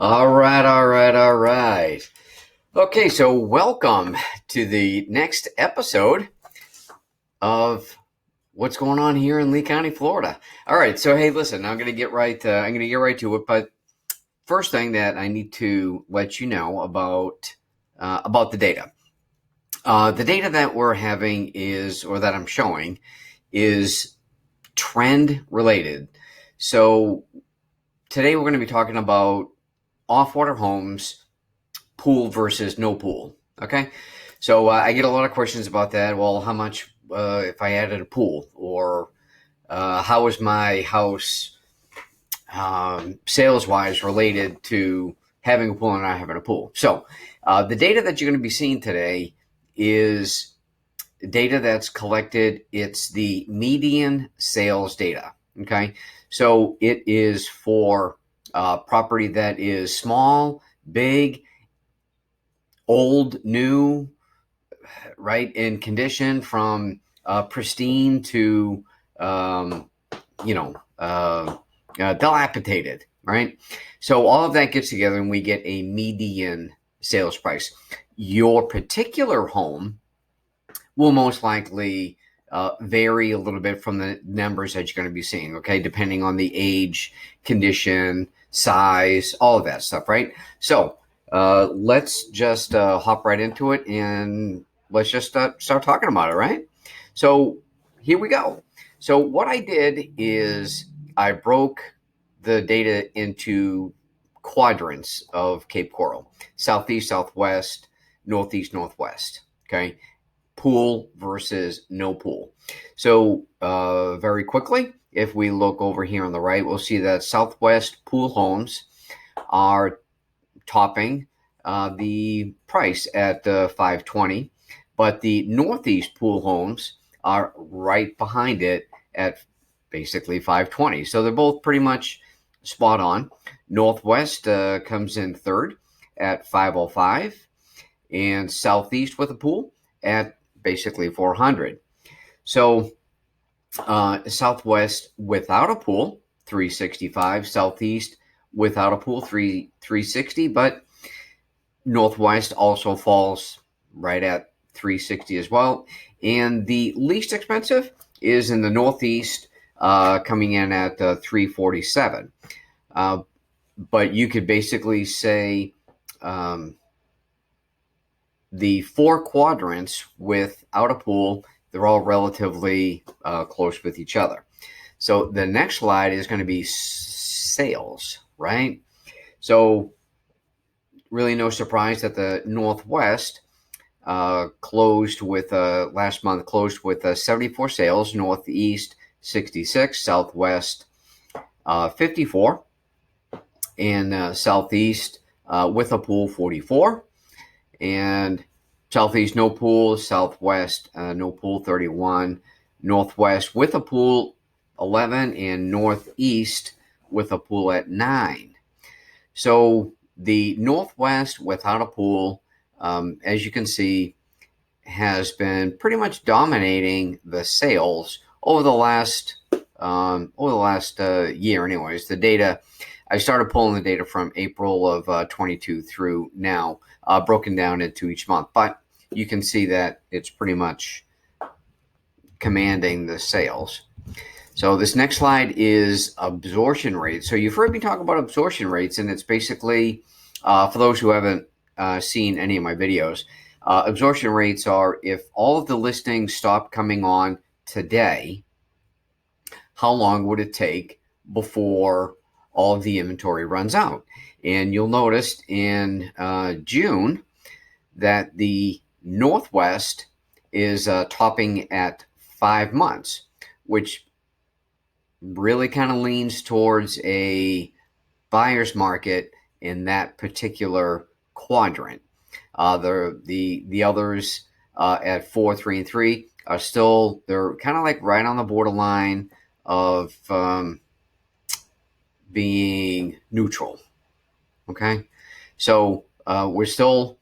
All right. Okay, so welcome to the next episode of what's going on here in Lee County, Florida. All right, so hey, listen, I'm gonna get right. I'm gonna get right to it. But first thing that I need to let you know about the data. The data that we're having is, or that I'm showing, is trend related. So today we're going to be talking about off-water homes, pool versus no pool. Okay, so I get a lot of questions about that. Well, how much if I added a pool, or how is my house sales-wise related to having a pool and not having a pool? So the data that you're going to be seeing today is data that's collected. It's the median sales data. Okay, so it is for property that is small, big, old, new, right, in condition, from pristine to dilapidated, right? So all of that gets together and we get a median sales price. Your particular home will most likely vary a little bit from the numbers that you're going to be seeing, okay, depending on the age, condition, size, all of that stuff, right? So let's just hop right into it and let's just start talking about it, right? So here we go. So what I did is I broke the data into quadrants of Cape Coral: southeast, southwest, northeast, northwest, okay? Pool versus no pool. So very quickly, if we look over here on the right, we'll see that southwest pool homes are topping the price at $520, but the northeast pool homes are right behind it at basically $520. So they're both pretty much spot on. Northwest comes in third at $505, and southeast with a pool at basically $400. So southwest without a pool, $365. Southeast without a pool, $360. But northwest also falls right at $360 as well. And the least expensive is in the northeast, coming in at $347. But you could basically say the four quadrants without a pool, they're all relatively close with each other. So the next slide is going to be sales, right? So really no surprise that the Northwest closed with last month closed with 74 sales, Northeast 66, Southwest 54, and Southeast with a pool 44. And southeast no pool, southwest no pool 31, northwest with a pool 11, and northeast with a pool at 9. So the northwest without a pool, as you can see, has been pretty much dominating the sales over the last year. Anyways, the data, I started pulling the data from April of 22 through now, broken down into each month. But you can see that it's pretty much commanding the sales. So this next slide is absorption rate. So you've heard me talk about absorption rates, and it's basically, for those who haven't seen any of my videos, absorption rates are if all of the listings stop coming on today, how long would it take before all of the inventory runs out? And you'll notice in June that the Northwest is topping at 5 months, which really kind of leans towards a buyer's market in that particular quadrant. The others at 4, 3, and 3 are still, they're kind of like right on the borderline of being neutral. Okay, so we're still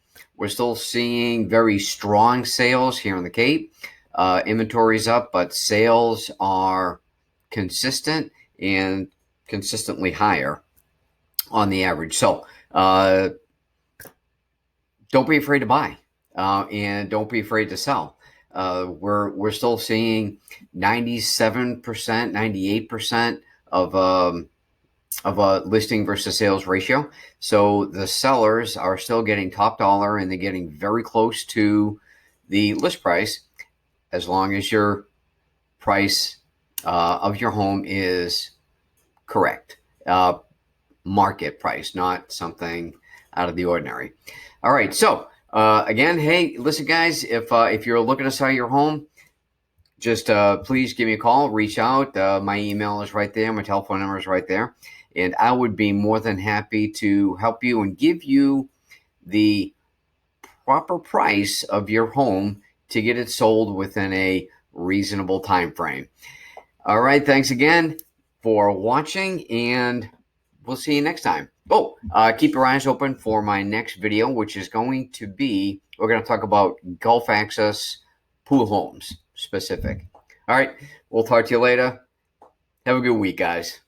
seeing very strong sales here in the Cape, Inventory's up, but sales are consistent and consistently higher on the average. So don't be afraid to buy, and don't be afraid to sell. We're still seeing 97%, 98% of a listing versus sales ratio. So the sellers are still getting top dollar, and they're getting very close to the list price, as long as your price of your home is correct. Market price, not something out of the ordinary. All right. So again, hey, listen, guys, if you're looking to sell your home, just please give me a call, reach out. My email is right there. My telephone number is right there. And I would be more than happy to help you and give you the proper price of your home to get it sold within a reasonable time frame. All right. Thanks again for watching, and we'll see you next time. Oh, keep your eyes open for my next video, which is going to be, we're going to talk about Gulf access pool homes specific. All right. We'll talk to you later. Have a good week, guys.